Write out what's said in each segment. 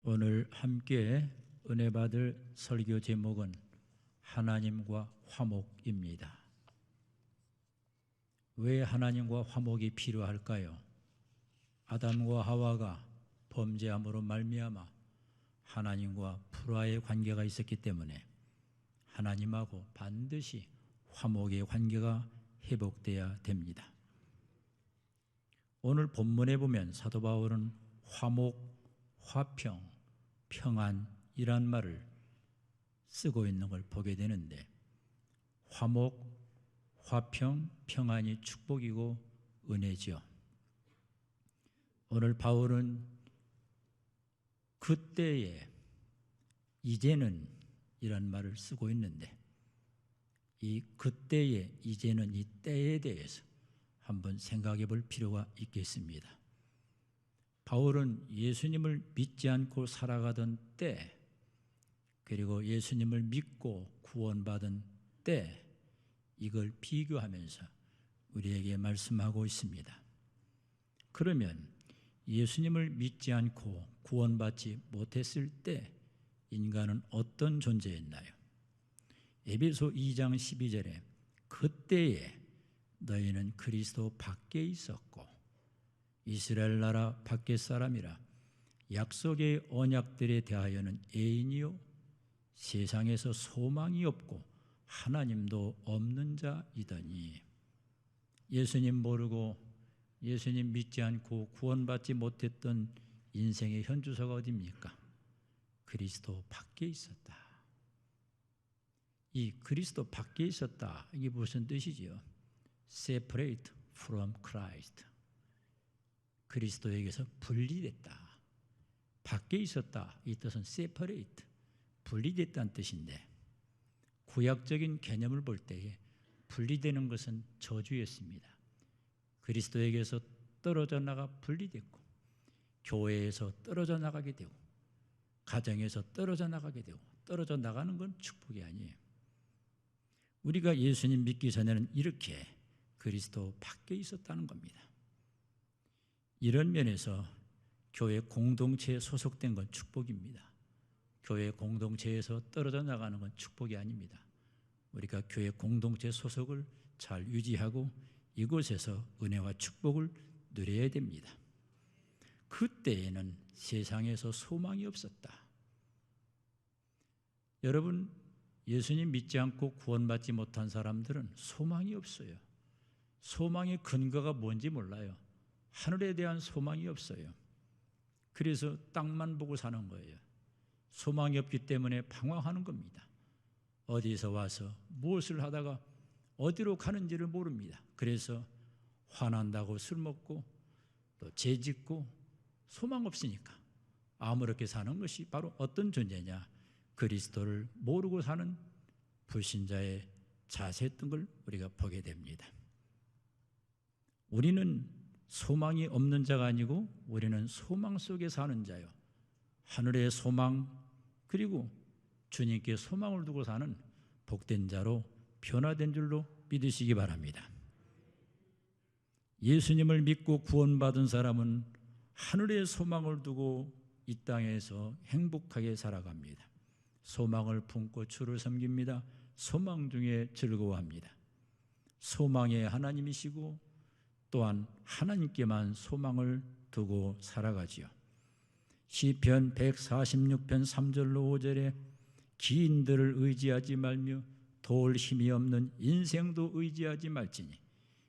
오늘 함께 은혜 받을 설교 제목은 하나님과 화목입니다. 왜 하나님과 화목이 필요할까요? 아담과 하와가 범죄함으로 말미암아 하나님과 불화의 관계가 있었기 때문에 하나님하고 반드시 화목의 관계가 회복돼야 됩니다. 오늘 본문에 보면 사도 바울은 화목, 화평, 평안이란 말을 쓰고 있는 걸 보게 되는데, 화목, 화평, 평안이 축복이고 은혜죠. 오늘 바울은 그때에 이제는 이란 말을 쓰고 있는데, 이 그때에 이제는 이 때에 대해서 한번 생각해 볼 필요가 있겠습니다. 바울은 예수님을 믿지 않고 살아가던 때, 그리고 예수님을 믿고 구원받은 때, 이걸 비교하면서 우리에게 말씀하고 있습니다. 그러면 예수님을 믿지 않고 구원받지 못했을 때 인간은 어떤 존재였나요? 에베소 2장 12절에 그때에 너희는 그리스도 밖에 있었고 이스라엘 나라 밖의 사람이라 약속의 언약들에 대하여는 애인이요 세상에서 소망이 없고 하나님도 없는 자이더니, 예수님 모르고 예수님 믿지 않고 구원받지 못했던 인생의 현주소가 어디입니까? 그리스도 밖에 있었다. 이 그리스도 밖에 있었다, 이게 무슨 뜻이지요? Separate from Christ. 그리스도에게서 분리됐다. 밖에 있었다, 이 뜻은 separate, 분리됐다는 뜻인데, 구약적인 개념을 볼 때에 분리되는 것은 저주였습니다. 그리스도에게서 떨어져 나가 분리됐고, 교회에서 떨어져 나가게 되고, 가정에서 떨어져 나가게 되고, 떨어져 나가는 건 축복이 아니에요. 우리가 예수님 믿기 전에는 이렇게 그리스도 밖에 있었다는 겁니다. 이런 면에서 교회 공동체에 소속된 건 축복입니다. 교회 공동체에서 떨어져 나가는 건 축복이 아닙니다. 우리가 교회 공동체 소속을 잘 유지하고 이곳에서 은혜와 축복을 누려야 됩니다. 그때에는 세상에서 소망이 없었다. 여러분, 예수님 믿지 않고 구원받지 못한 사람들은 소망이 없어요. 소망의 근거가 뭔지 몰라요. 하늘에 대한 소망이 없어요. 그래서 땅만 보고 사는 거예요. 소망이 없기 때문에 방황하는 겁니다. 어디서 와서 무엇을 하다가 어디로 가는지를 모릅니다. 그래서 화난다고 술 먹고 또 죄 짓고 소망 없으니까 아무렇게 사는 것이 바로 어떤 존재냐? 그리스도를 모르고 사는 불신자의 자세였던 걸 우리가 보게 됩니다. 우리는 소망이 없는 자가 아니고 우리는 소망 속에 사는 자요, 하늘의 소망, 그리고 주님께 소망을 두고 사는 복된 자로 변화된 줄로 믿으시기 바랍니다. 예수님을 믿고 구원받은 사람은 하늘의 소망을 두고 이 땅에서 행복하게 살아갑니다. 소망을 품고 주를 섬깁니다. 소망 중에 즐거워합니다. 소망의 하나님이시고 또한 하나님께만 소망을 두고 살아가지요. 시편 146편 3절로 5절에 기인들을 의지하지 말며 도울 힘이 없는 인생도 의지하지 말지니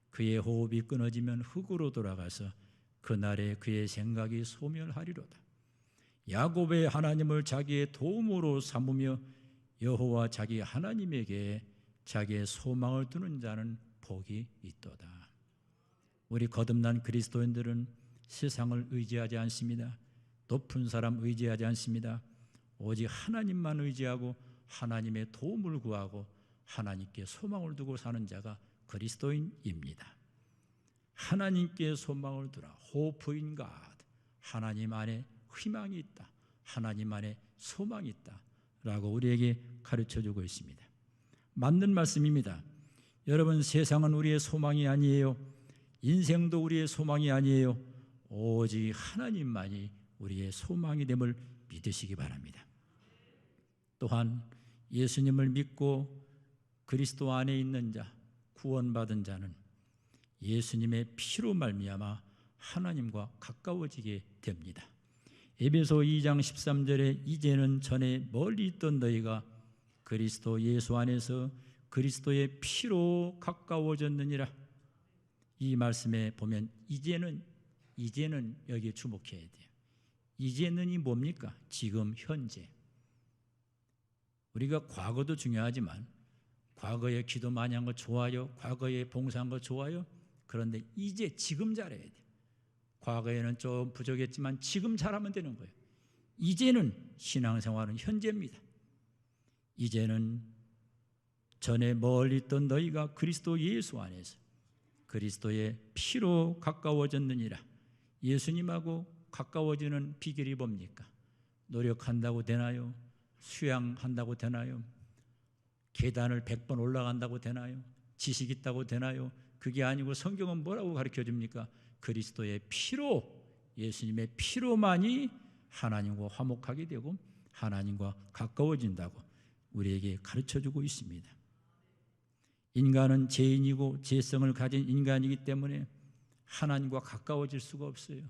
그의 호흡이 끊어지면 흙으로 돌아가서 그날에 그의 생각이 소멸하리로다. 야곱의 하나님을 자기의 도움으로 삼으며 여호와 자기 하나님에게 자기의 소망을 두는 자는 복이 있도다. 우리 거듭난 그리스도인들은 세상을 의지하지 않습니다. 높은 사람 의지하지 않습니다. 오직 하나님만 의지하고 하나님의 도움을 구하고 하나님께 소망을 두고 사는 자가 그리스도인입니다. 하나님께 소망을 두라. Hope in God. 하나님 안에 희망이 있다. 하나님 안에 소망이 있다. 라고 우리에게 가르쳐주고 있습니다. 맞는 말씀입니다. 여러분, 세상은 우리의 소망이 아니에요. 인생도 우리의 소망이 아니에요. 오직 하나님만이 우리의 소망이 됨을 믿으시기 바랍니다. 또한 예수님을 믿고 그리스도 안에 있는 자, 구원받은 자는 예수님의 피로 말미암아 하나님과 가까워지게 됩니다. 에베소 2장 13절에 이제는 전에 멀리 있던 너희가 그리스도 예수 안에서 그리스도의 피로 가까워졌느니라. 이 말씀에 보면 이제는 여기에 주목해야 돼요. 이제는이 뭡니까? 지금 현재. 우리가 과거도 중요하지만 과거에 기도 많이 한 거 좋아요. 과거에 봉사한 거 좋아요. 그런데 이제 지금 잘해야 돼요. 과거에는 좀 부족했지만 지금 잘하면 되는 거예요. 이제는 신앙생활은 현재입니다. 이제는 전에 멀리 있던 너희가 그리스도 예수 안에서 그리스도의 피로 가까워졌느니라. 예수님하고 가까워지는 비결이 뭡니까? 노력한다고 되나요? 수양한다고 되나요? 계단을 100번 올라간다고 되나요? 지식 있다고 되나요? 그게 아니고 성경은 뭐라고 가르쳐 줍니까? 그리스도의 피로, 예수님의 피로만이 하나님과 화목하게 되고 하나님과 가까워진다고 우리에게 가르쳐 주고 있습니다. 인간은 죄인이고 죄성을 가진 인간이기 때문에 하나님과 가까워질 수가 없어요.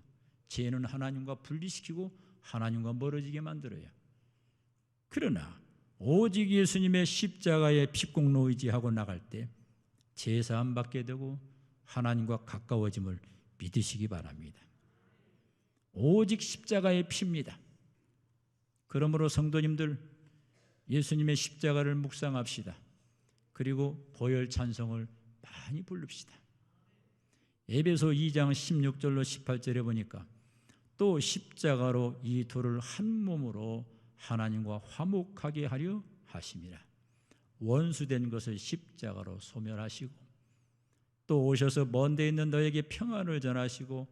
죄는 하나님과 분리시키고 하나님과 멀어지게 만들어요. 그러나 오직 예수님의 십자가의 피공로 의지하고 나갈 때 제사함 받게 되고 하나님과 가까워짐을 믿으시기 바랍니다. 오직 십자가의 피입니다. 그러므로 성도님들 예수님의 십자가를 묵상합시다. 그리고 보혈 찬송을 많이 부릅시다. 에베소 2장 16절로 18절에 보니까 또 십자가로 이 둘을 한 몸으로 하나님과 화목하게 하려 하심이라. 원수된 것을 십자가로 소멸하시고 또 오셔서 먼 데 있는 너에게 평안을 전하시고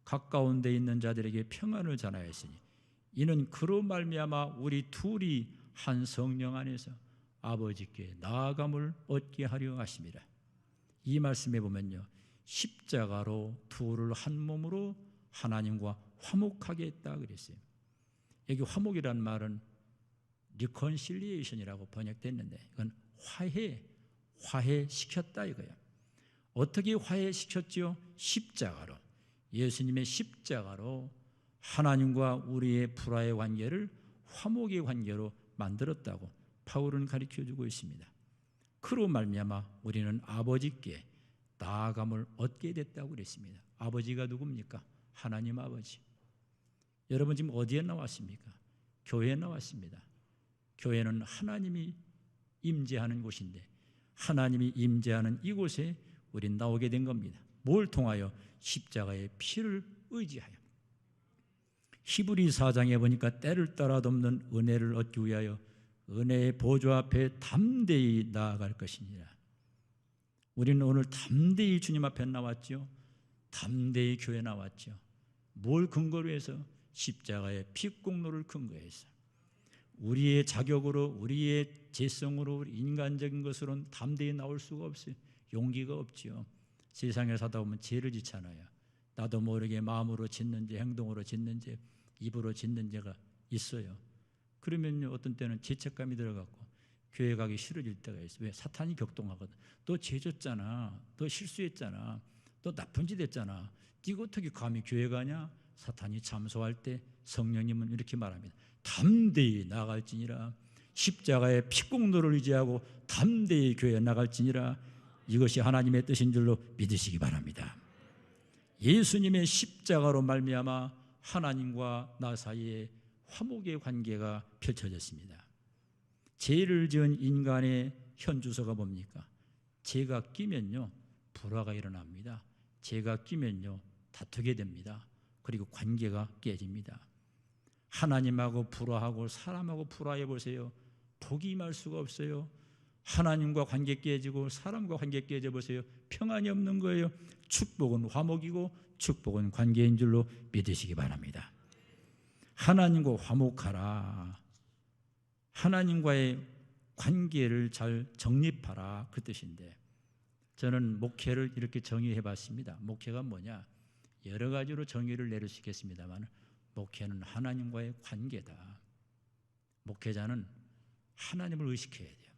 가까운 데 있는 자들에게 평안을 전하였으니 이는 그로 말미암아 우리 둘이 한 성령 안에서 아버지께 나아감을 얻게 하려 하심이라. 이 말씀에 보면요, 십자가로 둘을 한 몸으로 하나님과 화목하게 했다 그랬어요. 여기 화목이란 말은 reconciliation이라고 번역됐는데 이건 화해시켰다 이거예요. 어떻게 화해시켰죠? 십자가로, 예수님의 십자가로 하나님과 우리의 불화의 관계를 화목의 관계로 만들었다고 바울은 가르쳐주고 있습니다. 그로 말미암아 우리는 아버지께 나아감을 얻게 됐다고 그랬습니다. 아버지가 누굽니까? 하나님 아버지. 여러분 지금 어디에 나왔습니까? 교회에 나왔습니다. 교회는 하나님이 임재하는 곳인데 하나님이 임재하는 이곳에 우린 나오게 된 겁니다. 뭘 통하여? 십자가의 피를 의지하여. 히브리 4장에 보니까 때를 따라 돕는 은혜를 얻기 위하여 은혜의 보좌 앞에 담대히 나아갈 것이니라. 우리는 오늘 담대히 주님 앞에 나왔죠. 담대히 교회 나왔죠. 뭘 근거로 해서? 십자가의 피공로를 근거해서. 우리의 자격으로, 우리의 재성으로, 인간적인 것으로는 담대히 나올 수가 없어요. 용기가 없죠. 세상에 사다 보면 죄를 짓잖아요. 나도 모르게 마음으로 짓는 죄, 행동으로 짓는 죄, 입으로 짓는 죄가 있어요. 그러면 어떤 때는 죄책감이 들어갖고 교회 가기 싫어질 때가 있어요. 왜? 사탄이 격동하거든. 너 죄 졌잖아. 너 실수했잖아. 너 나쁜 짓 했잖아. 네가 어떻게 감히 교회 가냐? 사탄이 잠소할 때 성령님은 이렇게 말합니다. 담대히 나갈지니라. 십자가의 피공로를 의지하고 담대히 교회에 나갈지니라. 이것이 하나님의 뜻인 줄로 믿으시기 바랍니다. 예수님의 십자가로 말미암아 하나님과 나 사이에 화목의 관계가 펼쳐졌습니다. 죄를 지은 인간의 현주소가 뭡니까? 죄가 끼면요 불화가 일어납니다. 죄가 끼면요 다투게 됩니다. 그리고 관계가 깨집니다. 하나님하고 불화하고 사람하고 불화해 보세요. 복이 임할 수가 없어요. 하나님과 관계 깨지고 사람과 관계 깨져 보세요. 평안이 없는 거예요. 축복은 화목이고 축복은 관계인 줄로 믿으시기 바랍니다. 하나님과 화목하라. 하나님과의 관계를 잘 정립하라 그 뜻인데 저는 목회를 이렇게 정의해 봤습니다. 목회가 뭐냐? 여러 가지로 정의를 내릴 수 있겠습니다만 목회는 하나님과의 관계다. 목회자는 하나님을 의식해야 돼요.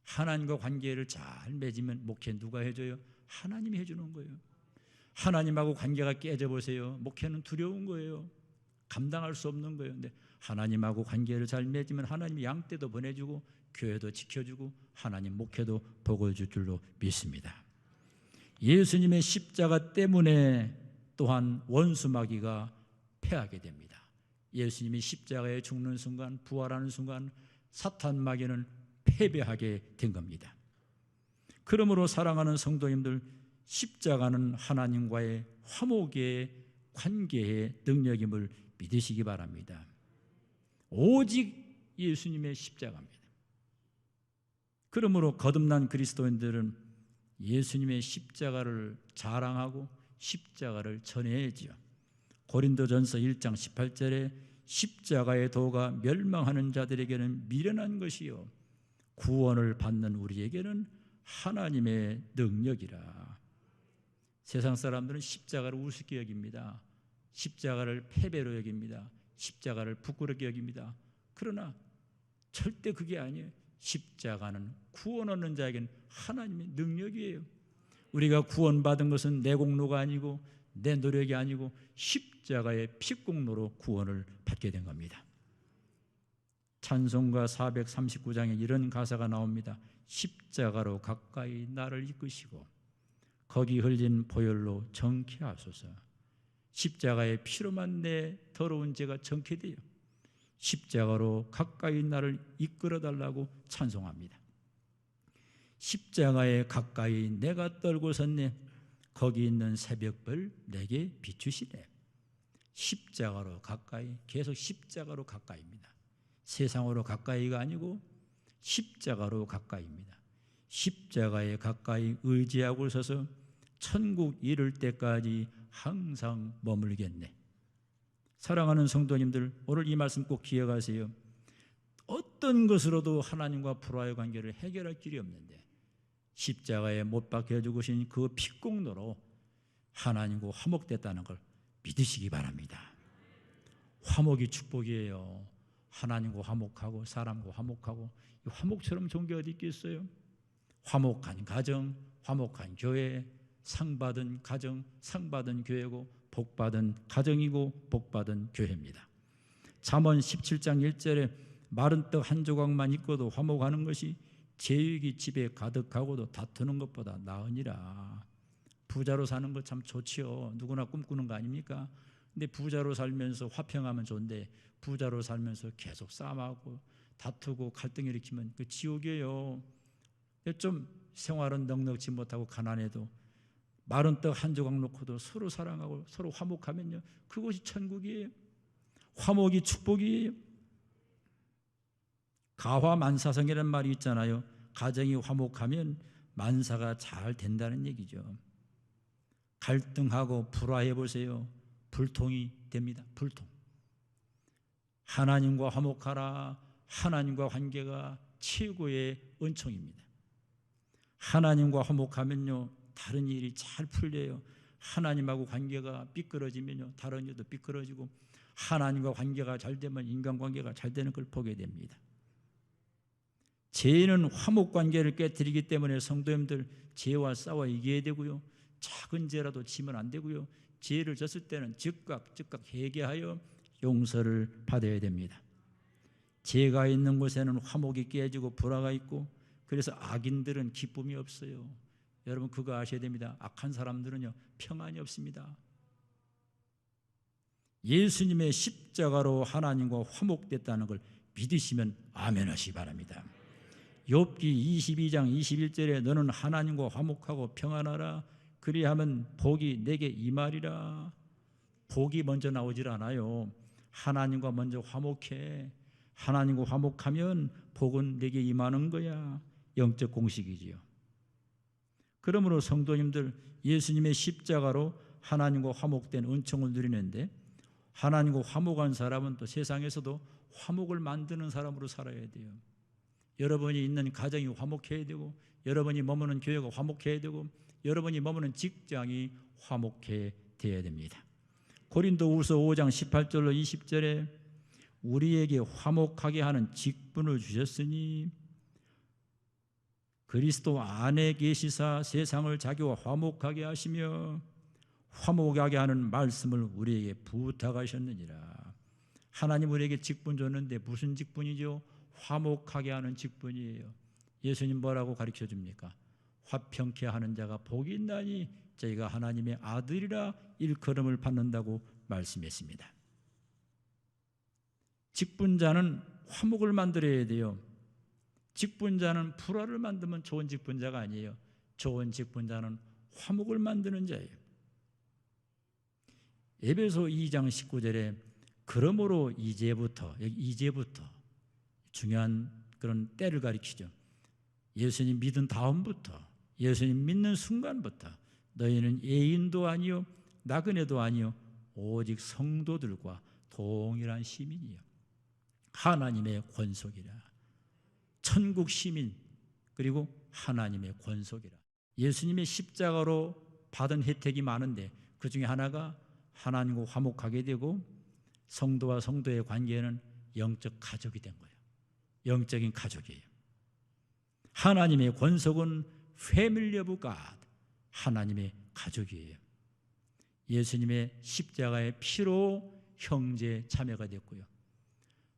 하나님과 관계를 잘 맺으면 목회 누가 해줘요? 하나님이 해주는 거예요. 하나님하고 관계가 깨져보세요. 목회는 두려운 거예요. 감당할 수 없는 거예요. 근데 하나님하고 관계를 잘 맺으면 하나님이 양떼도 보내주고 교회도 지켜주고 하나님 목회도 복을 줄 줄로 믿습니다. 예수님의 십자가 때문에 또한 원수 마귀가 패하게 됩니다. 예수님이 십자가에 죽는 순간, 부활하는 순간 사탄 마귀는 패배하게 된 겁니다. 그러므로 사랑하는 성도님들, 십자가는 하나님과의 화목의 관계의 능력임을 믿으시기 바랍니다. 오직 예수님의 십자가입니다. 그러므로 거듭난 그리스도인들은 예수님의 십자가를 자랑하고 십자가를 전해야지요. 고린도전서 1장 18절에 십자가의 도가 멸망하는 자들에게는 미련한 것이요 구원을 받는 우리에게는 하나님의 능력이라. 세상 사람들은 십자가를 우습게 여깁니다. 십자가를 패배로 여깁니다. 십자가를 부끄럽게 여깁니다. 그러나 절대 그게 아니에요. 십자가는 구원 얻는 자에게는 하나님의 능력이에요. 우리가 구원받은 것은 내 공로가 아니고 내 노력이 아니고 십자가의 피공로로 구원을 받게 된 겁니다. 찬송가 439장에 이런 가사가 나옵니다. 십자가로 가까이 나를 이끄시고 거기 흘린 보혈로 정케 하소서. 십자가의 피로만 내 더러운 죄가 정케 돼요. 십자가로 가까이 나를 이끌어 달라고 찬송합니다. 십자가에 가까이 내가 떨고 섰네. 거기 있는 새벽별 내게 비추시네. 십자가로 가까이, 계속 십자가로 가까이입니다. 세상으로 가까이가 아니고 십자가로 가까이입니다. 십자가에 가까이 의지하고 서서 천국 이를 때까지 항상 머물겠네. 사랑하는 성도님들, 오늘 이 말씀 꼭 기억하세요. 어떤 것으로도 하나님과 불화의 관계를 해결할 길이 없는데 십자가에 못 박혀 죽으신 그 피공로로 하나님과 화목됐다는 걸 믿으시기 바랍니다. 화목이 축복이에요. 하나님과 화목하고 사람과 화목하고, 화목처럼 좋은 게 어디 있겠어요? 화목한 가정, 화목한 교회, 상받은 가정, 상받은 교회고 복받은 가정이고 복받은 교회입니다. 잠언 17장 1절에 마른 떡 한 조각만 있고도 화목하는 것이 재육이 집에 가득하고도 다투는 것보다 나으니라. 부자로 사는 것 참 좋지요. 누구나 꿈꾸는 거 아닙니까? 근데 부자로 살면서 화평하면 좋은데 부자로 살면서 계속 싸움하고 다투고 갈등 일으키면 그 지옥이에요. 좀 생활은 넉넉지 못하고 가난해도 마른 떡 한 조각 놓고도 서로 사랑하고 서로 화목하면요, 그것이 천국이에요. 화목이 축복이에요. 가화만사성이라는 말이 있잖아요. 가정이 화목하면 만사가 잘 된다는 얘기죠. 갈등하고 불화해 보세요. 불통이 됩니다. 불통. 하나님과 화목하라. 하나님과 관계가 최고의 은총입니다. 하나님과 화목하면요, 다른 일이 잘 풀려요. 하나님하고 관계가 삐뚤어지면요, 다른 일도 삐뚤어지고, 하나님과 관계가 잘 되면 인간관계가 잘 되는 걸 보게 됩니다. 죄는 화목관계를 깨뜨리기 때문에 성도님들, 죄와 싸워 이겨야 되고요, 작은 죄라도 지면 안 되고요, 죄를 졌을 때는 즉각 회개하여 용서를 받아야 됩니다. 죄가 있는 곳에는 화목이 깨지고 불화가 있고, 그래서 악인들은 기쁨이 없어요. 여러분 그거 아셔야 됩니다. 악한 사람들은요, 평안이 없습니다. 예수님의 십자가로 하나님과 화목됐다는 걸 믿으시면 아멘 하시기 바랍니다. 욥기 22장 21절에 너는 하나님과 화목하고 평안하라. 그리하면 복이 내게 임하리라. 복이 먼저 나오질 않아요. 하나님과 먼저 화목해. 하나님과 화목하면 복은 내게 임하는 거야. 영적 공식이지요. 그러므로 성도님들, 예수님의 십자가로 하나님과 화목된 은총을 누리는데, 하나님과 화목한 사람은 또 세상에서도 화목을 만드는 사람으로 살아야 돼요. 여러분이 있는 가정이 화목해야 되고, 여러분이 머무는 교회가 화목해야 되고, 여러분이 머무는 직장이 화목해야 됩니다. 고린도후서 5장 18절로 20절에 우리에게 화목하게 하는 직분을 주셨으니 그리스도 안에 계시사 세상을 자기와 화목하게 하시며 화목하게 하는 말씀을 우리에게 부탁하셨느니라. 하나님 우리에게 직분 줬는데 무슨 직분이죠? 화목하게 하는 직분이에요. 예수님 뭐라고 가르쳐 줍니까? 화평케 하는 자가 복이 있나니 저희가 하나님의 아들이라 일컬음을 받는다고 말씀했습니다. 직분자는 화목을 만들어야 돼요. 직분자는 불화를 만들면 좋은 직분자가 아니에요. 좋은 직분자는 화목을 만드는 자예요. 에베소 2장 19절에 그러므로 이제부터, 여기 이제부터 중요한 그런 때를 가리키죠. 예수님 믿은 다음부터, 예수님 믿는 순간부터 너희는 예인도 아니요 나그네도 아니요 오직 성도들과 동일한 시민이요 하나님의 권속이라. 천국 시민 그리고 하나님의 권속이라. 예수님의 십자가로 받은 혜택이 많은데 그 중에 하나가 하나님과 화목하게 되고 성도와 성도의 관계는 영적 가족이 된 거예요. 영적인 가족이에요. 하나님의 권속은 Family of God, 하나님의 가족이에요. 예수님의 십자가의 피로 형제 자매가 됐고요.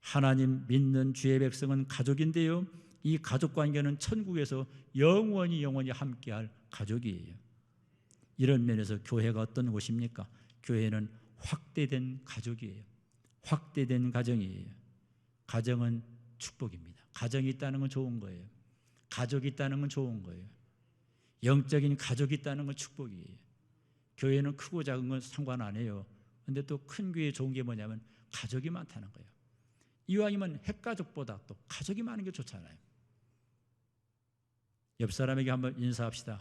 하나님 믿는 주의 백성은 가족인데요. 이 가족 관계는 천국에서 영원히 함께할 가족이에요. 이런 면에서 교회가 어떤 곳입니까? 교회는 확대된 가족이에요. 확대된 가정이에요. 가정은 축복입니다. 가정이 있다는 건 좋은 거예요. 가족이 있다는 건 좋은 거예요. 영적인 가족이 있다는 건 축복이에요. 교회는 크고 작은 건 상관 안 해요. 그런데 또 큰 교회에 좋은 게 뭐냐면 가족이 많다는 거예요. 이왕이면 핵가족보다 또 가족이 많은 게 좋잖아요. 옆 사람에게 한번 인사합시다.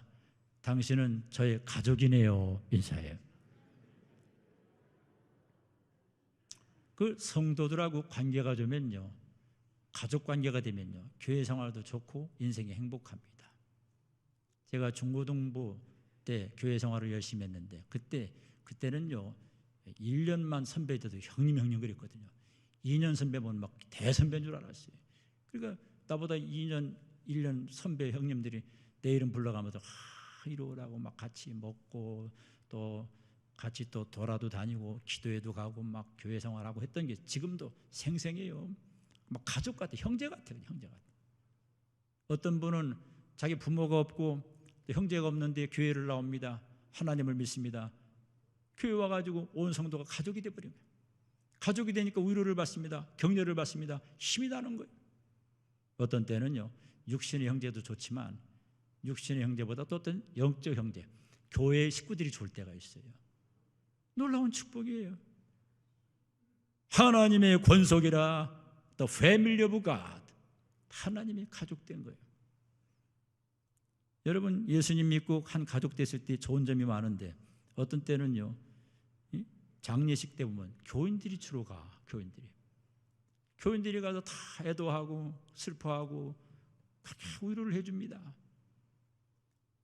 당신은 저의 가족이네요. 인사해요. 그 성도들하고 관계가 되면요, 가족 관계가 되면요, 교회 생활도 좋고 인생이 행복합니다. 제가 중고등부 때 교회 생활을 열심히 했는데 그때는요 1년만 선배들도 형님 그랬거든요. 2년 선배면 막 대선배인 줄 알았어요. 그러니까 나보다 2년 1년 선배 형님들이 내 이름 불러가면서 이리 오라고 막 같이 먹고 또 같이 또 돌아도 다니고 기도회도 가고 막 교회 생활하고 했던 게 지금도 생생해요. 막 가족 같아, 형제 같아요, 형제 같아. 어떤 분은 자기 부모가 없고 형제가 없는데 교회를 나옵니다. 하나님을 믿습니다. 교회 와가지고 온 성도가 가족이 돼버린 거예요. 가족이 되니까 위로를 받습니다. 격려를 받습니다. 힘이 나는 거예요. 어떤 때는요, 육신의 형제도 좋지만 육신의 형제보다 또 어떤 영적 형제, 교회 식구들이 좋을 때가 있어요. 놀라운 축복이에요. 하나님의 권속이라 The Family of God, 하나님의 가족 된 거예요. 여러분 예수님 믿고 한 가족 됐을 때 좋은 점이 많은데 어떤 때는요, 장례식 때 보면 교인들이 주로 가. 교인들이 가서 다 애도하고 슬퍼하고 그렇게 위로를 해줍니다.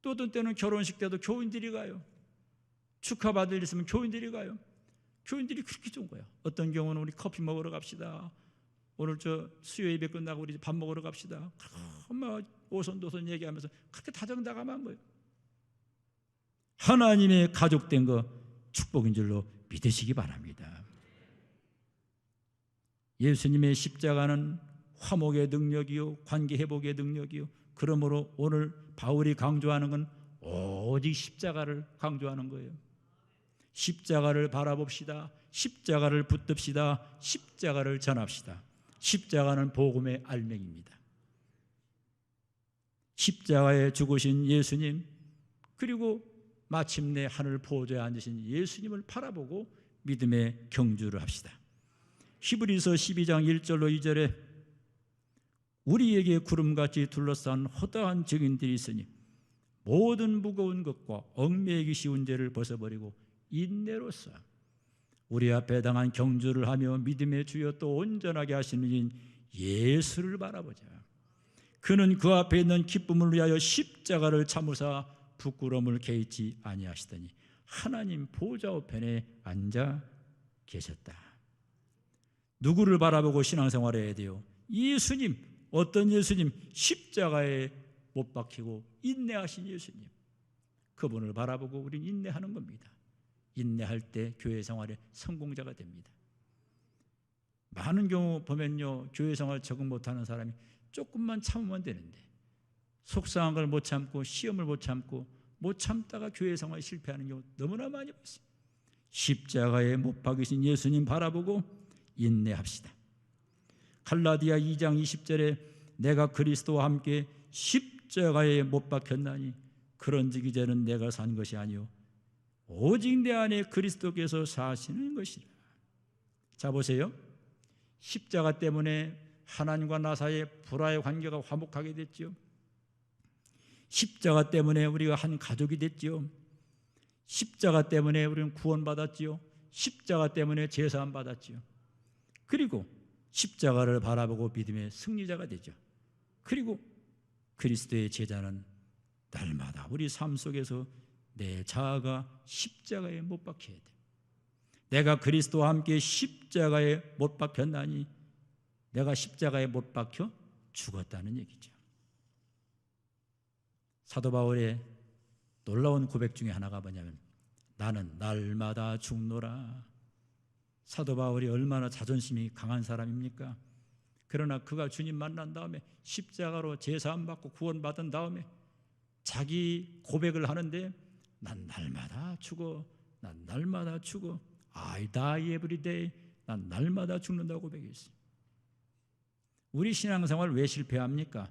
또 어떤 때는 결혼식 때도 교인들이 가요. 축하받을 일 있으면 교인들이 가요. 교인들이 그렇게 좋은 거예요. 어떤 경우는 우리 커피 먹으러 갑시다. 오늘 저 수요 예배 끝나고 우리 밥 먹으러 갑시다. 막 오손도손 얘기하면서 그렇게 다정다감한 거예요. 하나님의 가족된 거 축복인 줄로 믿으시기 바랍니다. 예수님의 십자가는 화목의 능력이요 관계 회복의 능력이요. 그러므로 오늘 바울이 강조하는 건 오직 십자가를 강조하는 거예요. 십자가를 바라봅시다. 십자가를 붙듭시다. 십자가를 전합시다. 십자가는 복음의 알맹이입니다. 십자가에 죽으신 예수님, 그리고 마침내 하늘 보좌에 앉으신 예수님을 바라보고 믿음의 경주를 합시다. 히브리서 12장 1절로 2절에 우리에게 구름같이 둘러싼 허다한 증인들이 있으니 모든 무거운 것과 얽매이기 쉬운 죄를 벗어버리고 인내로써 우리 앞에 당한 경주를 하며 믿음의 주여 또 온전하게 하시는 인 예수를 바라보자. 그는 그 앞에 있는 기쁨을 위하여 십자가를 참으사 부끄러움을 개의치 아니하시더니 하나님 보좌 우편에 앉아 계셨다. 누구를 바라보고 신앙생활을 해야 돼요? 예수님. 어떤 예수님? 십자가에 못 박히고 인내하신 예수님. 그분을 바라보고 우리는 인내하는 겁니다. 인내할 때 교회 생활의 성공자가 됩니다. 많은 경우 보면요, 교회 생활 적응 못하는 사람이 조금만 참으면 되는데 속상한 걸 못 참고 시험을 못 참고 못 참다가 교회 생활에 실패하는 경우 너무나 많이 봤어요. 십자가에 못 박이신 예수님 바라보고 인내합시다. 갈라디아 2장 20절에 내가 그리스도와 함께 십자가에 못 박혔나니 그런즉 이제는 내가 산 것이 아니요 오직 내 안에 그리스도께서 사시는 것이라. 자 보세요. 십자가 때문에 하나님과 나 사이의 불화의 관계가 화목하게 됐죠. 십자가 때문에 우리가 한 가족이 됐죠. 십자가 때문에 우리는 구원받았지요. 십자가 때문에 제사함 받았지요. 그리고 십자가를 바라보고 믿음의 승리자가 되죠. 그리고 그리스도의 제자는 날마다 우리 삶 속에서 내 자아가 십자가에 못 박혀야 돼. 내가 그리스도와 함께 십자가에 못 박혔나니 내가 십자가에 못 박혀 죽었다는 얘기죠. 사도 바울의 놀라운 고백 중에 하나가 뭐냐면 나는 날마다 죽노라. 사도 바울이 얼마나 자존심이 강한 사람입니까? 그러나 그가 주님 만난 다음에 십자가로 제사함 받고 구원받은 다음에 자기 고백을 하는데 난 날마다 죽어. 난 날마다 죽어. I die every day. 난 날마다 죽는다고 고백했어요. 우리 신앙생활 왜 실패합니까?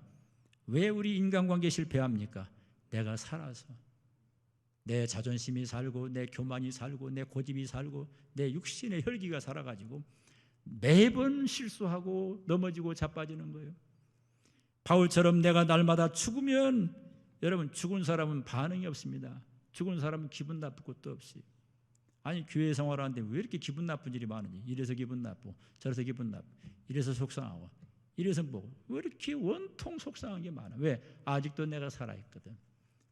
왜 우리 인간관계 실패합니까? 내가 살아서 내 자존심이 살고 내 교만이 살고 내 고집이 살고 내 육신의 혈기가 살아가지고 매번 실수하고 넘어지고 자빠지는 거예요. 바울처럼 내가 날마다 죽으면 여러분 죽은 사람은 반응이 없습니다. 죽은 사람은 기분 나쁠 것도 없어요. 아니 교회 생활하는데 왜 이렇게 기분 나쁜 일이 많으니? 이래서 기분 나쁘고 저래서 기분 나쁘고 이래서 속상하고 이래서 뭐 왜 이렇게 원통 속상한 게 많아? 왜? 아직도 내가 살아있거든.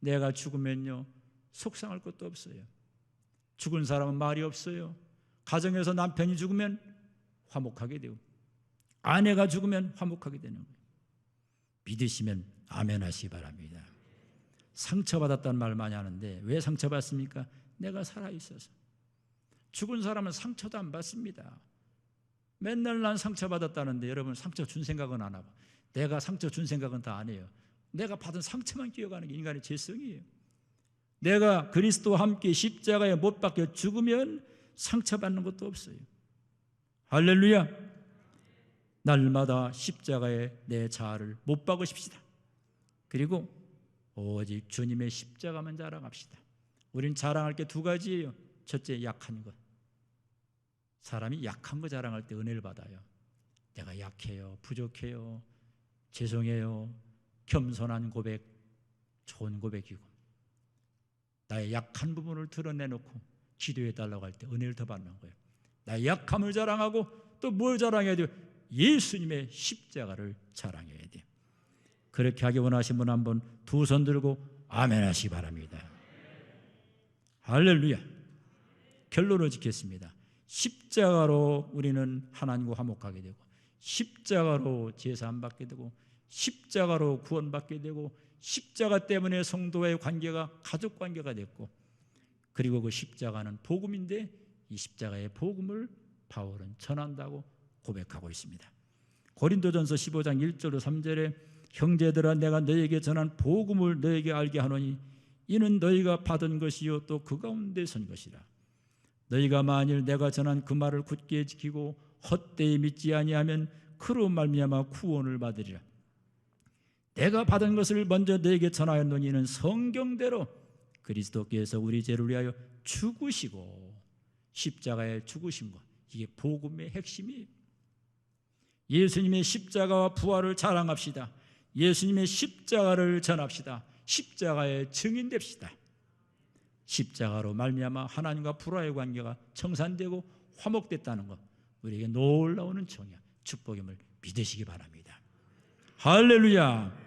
내가 죽으면요 속상할 것도 없어요. 죽은 사람은 말이 없어요. 가정에서 남편이 죽으면 화목하게 되고 아내가 죽으면 화목하게 되는 거예요. 믿으시면 아멘 하시기 바랍니다. 상처받았다는 말 많이 하는데 왜 상처받습니까? 내가 살아있어서. 죽은 사람은 상처도 안 받습니다. 맨날 난 상처받았다는데 여러분 상처 준 생각은 안 하고 내가 상처 준 생각은 다 안 해요. 내가 받은 상처만 기억하는 게 인간의 죄성이에요. 내가 그리스도와 함께 십자가에 못 박혀 죽으면 상처받는 것도 없어요. 할렐루야. 날마다 십자가에 내 자아를 못 박으십시다. 그리고 오직 주님의 십자가만 자랑합시다. 우린 자랑할 게 두 가지예요. 첫째 약한 것. 사람이 약한 거 자랑할 때 은혜를 받아요. 내가 약해요. 부족해요. 죄송해요. 겸손한 고백, 좋은 고백이고 나의 약한 부분을 드러내놓고 기도해달라고 할 때 은혜를 더 받는 거예요. 나의 약함을 자랑하고 또 뭘 자랑해야 돼요? 예수님의 십자가를 자랑해야 돼요. 그렇게 하기 원하신 분 한번 두 손 들고 아멘 하시기 바랍니다. 할렐루야. 결론을 짓겠습니다. 십자가로 우리는 하나님과 화목하게 되고 십자가로 제사함 받게 되고 십자가로 구원받게 되고 십자가 때문에 성도와의 관계가 가족 관계가 됐고 그리고 그 십자가는 복음인데 이 십자가의 복음을 바울은 전한다고 고백하고 있습니다. 고린도전서 15장 1절로 3절에 형제들아 내가 너희에게 전한 복음을 너희에게 알게 하노니 이는 너희가 받은 것이요 또 그 가운데 선 것이라. 너희가 만일 내가 전한 그 말을 굳게 지키고 헛되이 믿지 아니하면 그로 말미암아 구원을 받으리라. 내가 받은 것을 먼저 너희에게 전하였노니 이는 성경대로 그리스도께서 우리 죄를 위하여 죽으시고 십자가에 죽으신 것, 이게 복음의 핵심이에요. 예수님의 십자가와 부활을 자랑합시다. 예수님의 십자가를 전합시다. 십자가의 증인됩시다. 십자가로 말미암아 하나님과 불화의 관계가 청산되고 화목됐다는 것, 우리에게 놀라운 은총이야, 축복임을 믿으시기 바랍니다. 할렐루야.